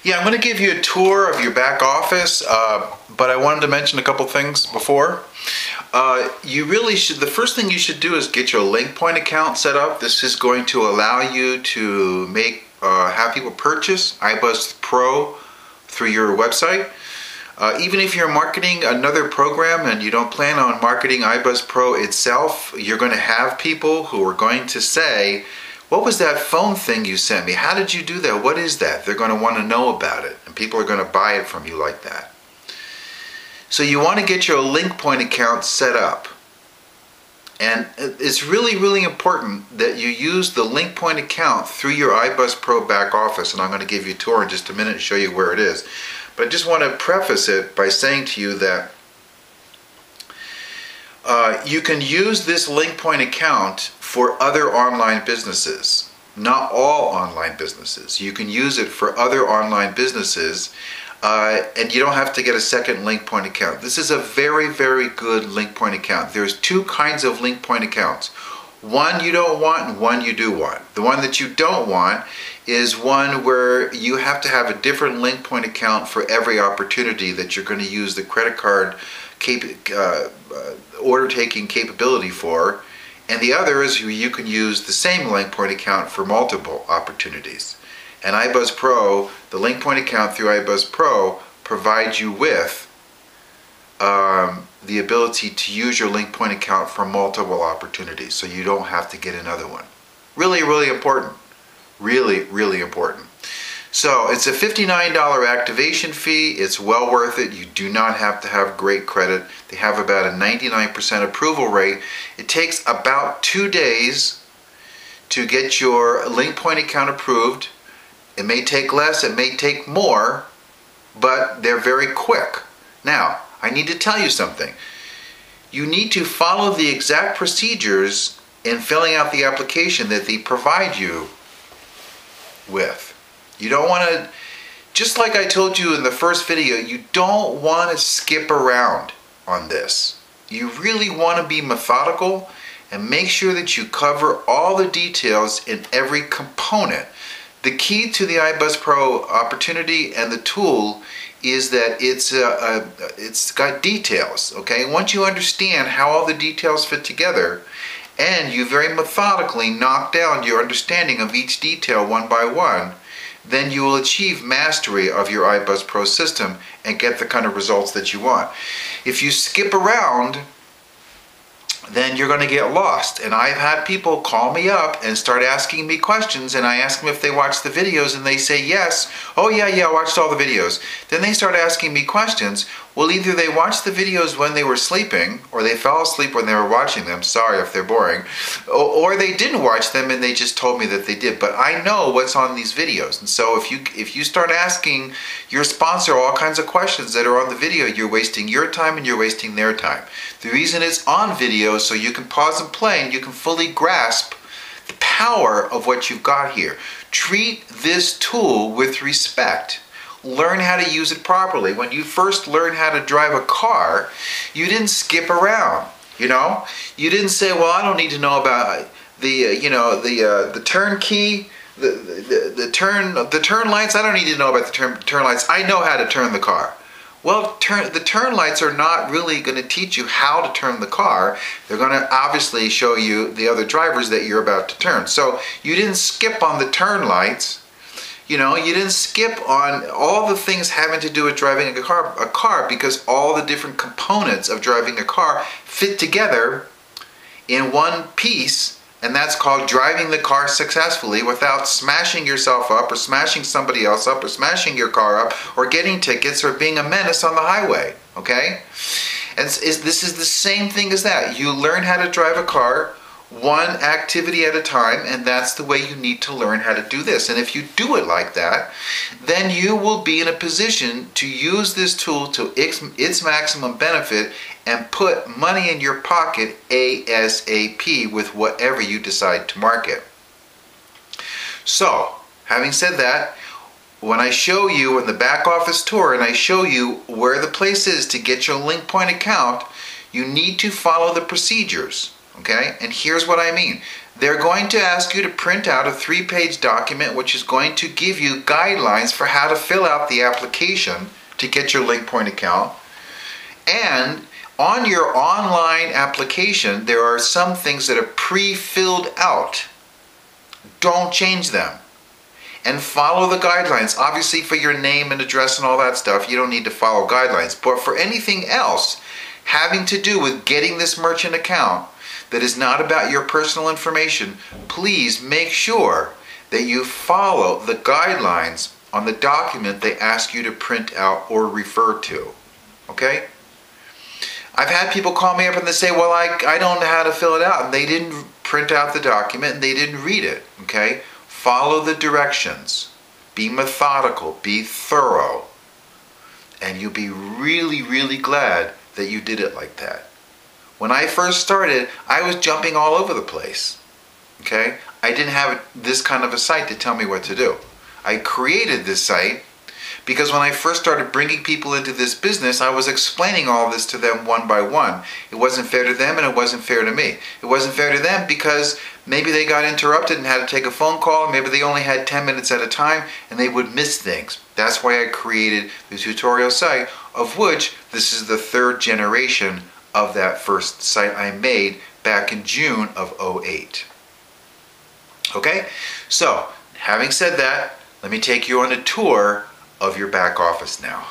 Yeah, I'm going to give you a tour of your back office, but I wanted to mention a couple things before. You really should, the first thing you should do is get your LinkPoint account set up. This is going to allow you to have people purchase iBuzz Pro through your website. Even if you're marketing another program and you don't plan on marketing iBuzz Pro itself, you're going to have people who are going to say, "What was that phone thing you sent me? How did you do that? What is that?" They're going to want to know about it, and people are going to buy it from you like that. So you want to get your LinkPoint account set up. And it's really, really important that you use the LinkPoint account through your iBuzz Pro back office, and I'm going to give you a tour in just a minute and show you where it is. But I just want to preface it by saying to you that you can use this LinkPoint account for other online businesses. Not all online businesses. You can use it for other online businesses, and you don't have to get a second LinkPoint account. This is a very, very good LinkPoint account. There's two kinds of LinkPoint accounts. One you don't want and one you do want. The one that you don't want is one where you have to have a different LinkPoint account for every opportunity that you're going to use the credit card order taking capability for. And the other is you can use the same LinkPoint account for multiple opportunities. And iBuzz Pro, the LinkPoint account through iBuzz Pro, provides you with the ability to use your LinkPoint account for multiple opportunities, so you don't have to get another one. Really, really important. Really, really important. So it's a $59 activation fee. It's well worth it. You do not have to have great credit. They have about a 99% approval rate. It takes about 2 days to get your LinkPoint account approved. It may take less, it may take more, but they're very quick. Now, I need to tell you something. You need to follow the exact procedures in filling out the application that they provide you with. You don't want to, just like I told you in the first video, you don't want to skip around on this. You really want to be methodical and make sure that you cover all the details in every component. The key to the iBuzz Pro opportunity and the tool is that it's got details, okay? Once you understand how all the details fit together and you very methodically knock down your understanding of each detail one by one, then you will achieve mastery of your iBuzz Pro system and get the kind of results that you want. If you skip around, then you're going to get lost. And I've had people call me up and start asking me questions, and I ask them if they watch the videos, and they say yes. "Oh yeah, I watched all the videos." Then they start asking me questions. Well, either they watched the videos when they were sleeping, or they fell asleep when they were watching them. Sorry if they're boring. Or they didn't watch them and they just told me that they did. But I know what's on these videos. And so if you start asking your sponsor all kinds of questions that are on the video, you're wasting your time and you're wasting their time. The reason it's on video is so you can pause and play and you can fully grasp the power of what you've got here. Treat this tool with respect. Learn how to use it properly. When you first learn how to drive a car, you didn't skip around, you know? You didn't say, "Well, I don't need to know about the turn key, the turn lights. I don't need to know about the turn lights. I know how to turn the car." Well, the turn lights are not really going to teach you how to turn the car. They're going to obviously show you the other drivers that you're about to turn. So you didn't skip on the turn lights. You know, you didn't skip on all the things having to do with driving a car because all the different components of driving a car fit together in one piece, and that's called driving the car successfully without smashing yourself up or smashing somebody else up or smashing your car up or getting tickets or being a menace on the highway, okay? And this is the same thing as that. You learn how to drive a car one activity at a time, and that's the way you need to learn how to do this. And if you do it like that, then you will be in a position to use this tool to its maximum benefit and put money in your pocket ASAP with whatever you decide to market. So, having said that, when I show you in the back office tour and I show you where the place is to get your LinkPoint account, you need to follow the procedures. Okay, and here's what I mean. they're going to ask you to print out a 3-page document which is going to give you guidelines for how to fill out the application to get your LinkPoint account. And on your online application, there are some things that are pre-filled out. Don't change them. And follow the guidelines. Obviously for your name and address and all that stuff, you don't need to follow guidelines. But for anything else having to do with getting this merchant account that is not about your personal information, please make sure that you follow the guidelines on the document they ask you to print out or refer to. Okay? I've had people call me up and they say, well, I don't know how to fill it out. And they didn't print out the document and they didn't read it. Okay? Follow the directions. Be methodical. Be thorough. And you'll be really, really glad that you did it like that. When I first started, I was jumping all over the place. Okay? I didn't have this kind of a site to tell me what to do. I created this site because when I first started bringing people into this business, I was explaining all this to them one by one. It wasn't fair to them and it wasn't fair to me. It wasn't fair to them because maybe they got interrupted and had to take a phone call, and maybe they only had 10 minutes at a time and they would miss things. That's why I created the tutorial site, of which this is the 3rd generation of that first site I made back in June of '08. Okay, so having said that, let me take you on a tour of your back office now.